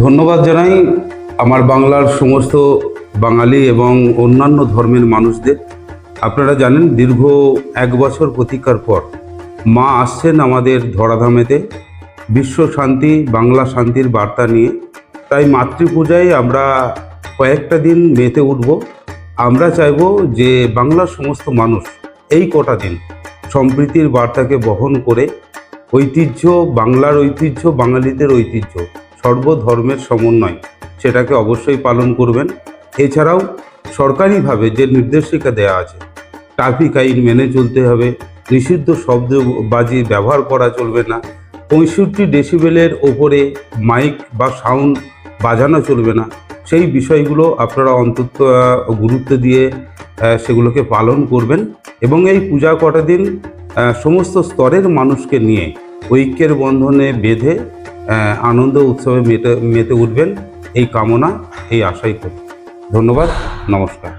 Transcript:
ধন্যবাদ জানাই আমার বাংলার সমস্ত বাঙালি এবং অন্যান্য ধর্মের মানুষদের। আপনারা জানেন দীর্ঘ 1 বছর প্রতীক্ষার পর মা আসছেন আমাদের ধরাধামেতে বিশ্ব শান্তি, বাংলা শান্তির বার্তা নিয়ে। তাই মাতৃপূজায় আমরা কয়েকটা দিন মেতে উঠব। আমরা চাইব যে বাংলার সমস্ত মানুষ এই কটা দিন সম্প্রীতির বার্তাকে বহন করে ঐতিহ্য, বাংলার ঐতিহ্য, বাঙালিদের ঐতিহ্য, সর্বধর্মের সমন্বয় সেটাকে অবশ্যই পালন করবেন। এছাড়াও সরকারিভাবে যে নির্দেশিকা দেওয়া আছে, ট্রাফিক আইন মেনে চলতে হবে, নিষিদ্ধ শব্দবাজি ব্যবহার করা চলবে না, 65 ডেসিবেলের ওপরে মাইক বা সাউন্ড বাজানো চলবে না। সেই বিষয়গুলো আপনারা অন্তত গুরুত্ব দিয়ে সেগুলোকে পালন করবেন এবং এই পূজা কটা দিন সমস্ত স্তরের মানুষকে নিয়ে ঐক্যের বন্ধনে বেঁধে আনন্দ উৎসবে মেতে উঠবেন, এই কামনা, এই আশাই করি। ধন্যবাদ, নমস্কার।